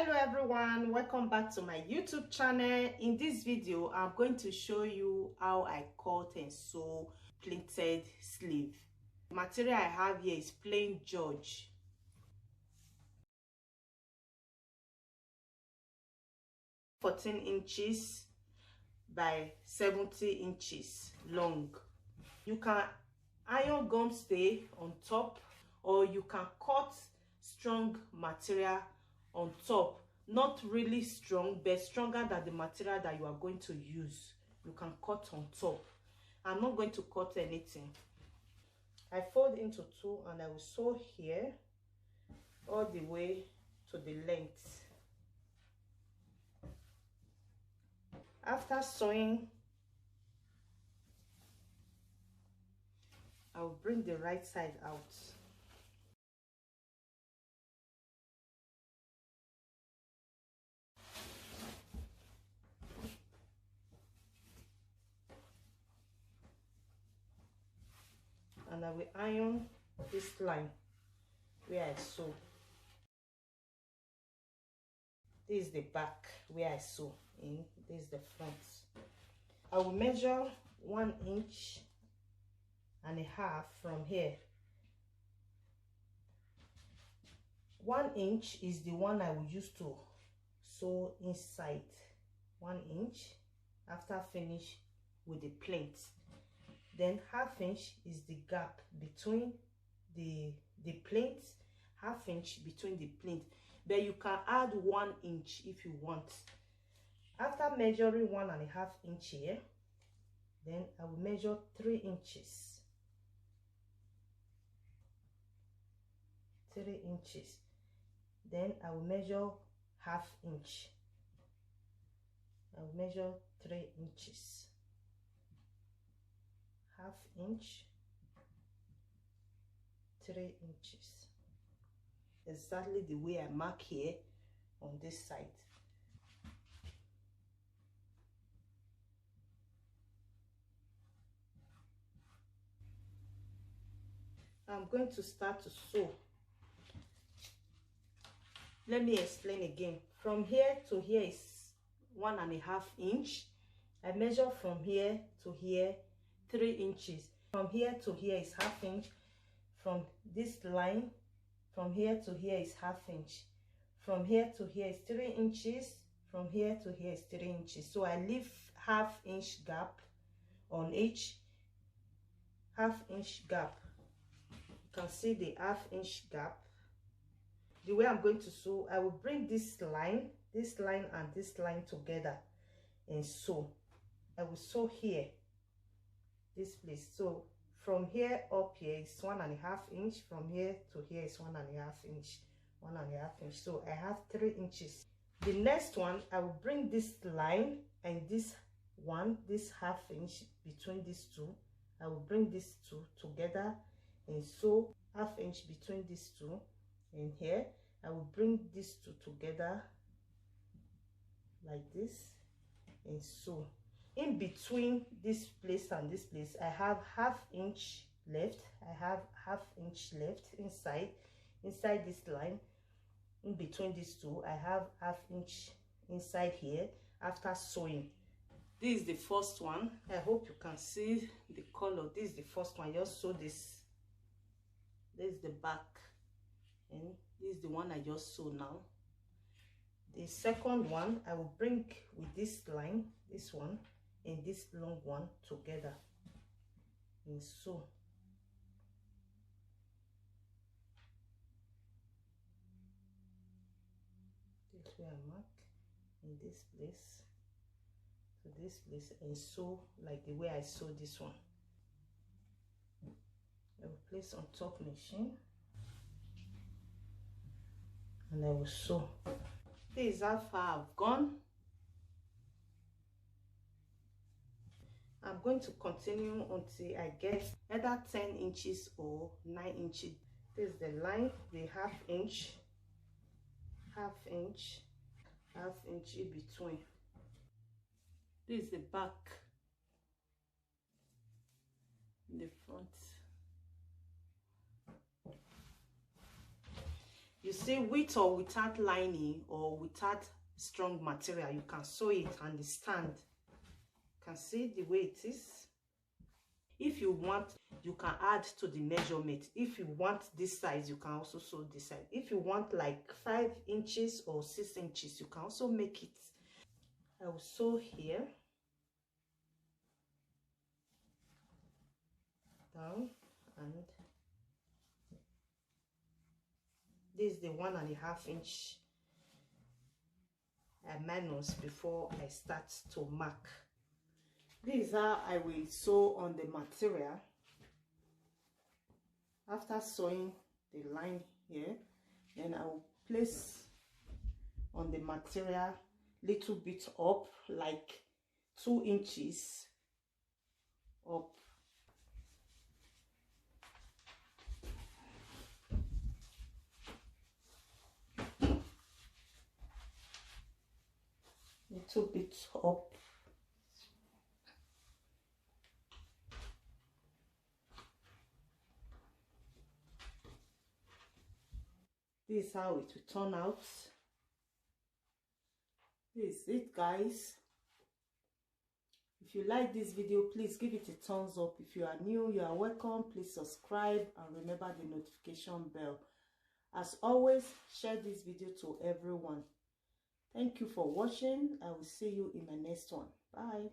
Hello everyone, welcome back to my YouTube channel. In this video I'm going to show you how I cut and sew pleated sleeve. The material I have here is plain George. (14 inches by 70 inches long. You can iron gum stay on top, or you can cut strong material on top, not really strong but stronger than the material that you are going to use. You can cut on top. I'm not going to cut anything. I fold into two and I will sew here all the way to the length. After sewing, I will bring the right side out. And I will iron this line where I sew. This is the back where I sew in, this is the front. I will measure 1.5 inches from here. 1 inch is the one I will use to sew inside. 1 inch after finish with the pleat. Then 1/2 inch is the gap between the pleat, 1/2 inch between the pleat, but you can add 1 inch if you want. After measuring 1.5 inch here, then I will measure 3 inches. 3 inches. Then I will measure 1/2 inch. I will measure 3 inches. 1/2 inch, 3 inches. Exactly the way I mark here on this side. I'm going to start to sew. Let me explain again. From here to here is 1.5 inch. I measure from here to here 3 inches. From here to here is 1/2 inch. From this line, from here to here is 1/2 inch. From here to here is 3 inches. From here to here is 3 inches. So I leave 1/2 inch gap on each. 1/2 inch gap. You can see the 1/2 inch gap. The way I'm going to sew, I will bring this line and this line together and sew. I will sew here, this place. So from here up here is 1.5 inch. From here to here is 1.5 inch. 1.5 inch. So I have 3 inches. The next one, I will bring this line and this one, this 1/2 inch between these two. I will bring these two together and sew 1/2 inch between these two. And here I will bring these two together like this and sew. In between this place and this place, I have 1/2 inch left. I have 1/2 inch left inside this line. In between these two, I have 1/2 inch inside here after sewing. This is the first one. I hope you can see the color. This is the first one. Just sew this. This is the back, and this is the one I just sew now. The second one, I will bring with this line, this one, and this long one together and sew. This way I mark in this place to this place and sew like the way I sew this one. I will place on top machine and I will sew. This is how far I've gone. I'm going to continue until I get either 10 inches or 9 inches. This is the line, the 1/2 inch, 1/2 inch, 1/2 inch in between. This is the back, the front. You see, with or without lining or without strong material, you can sew it and stand. You can see the way it is. If you want, you can add to the measurement. If you want this size, you can also sew this size. If you want like 5 inches or 6 inches, you can also make it. I will sew here down, and this is the 1.5 inch I minus before I start to mark. This is how I will sew on the material. After sewing the line here, then I will place on the material little bit up, like 2 inches up. Little bit up. This is how it will turn out. This is it, guys. If you like this video, please give it a thumbs up. If you are new, you are welcome. Please subscribe and remember the notification bell. As always, share this video to everyone. Thank you for watching. I will see you in my next one. Bye.